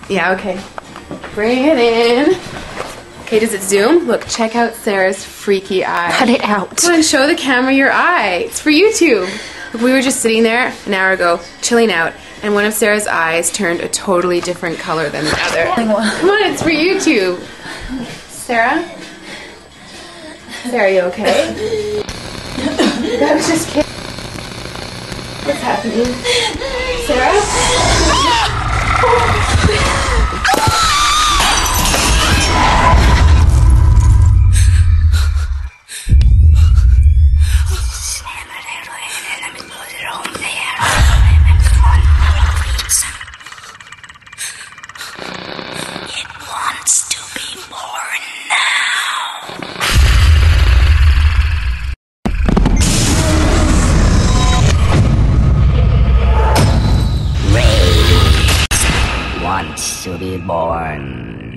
Yeah, okay. Bring it in. Okay, does it zoom? Look, check out Sarah's freaky eye. Cut it out. Come on, show the camera your eye. It's for YouTube. Look, we were just sitting there an hour ago, chilling out, and one of Sarah's eyes turned a totally different color than the other. Come on, it's for YouTube. Sarah? Sarah, you okay? That was just kidding. What's happening? Sarah? Wants to be born.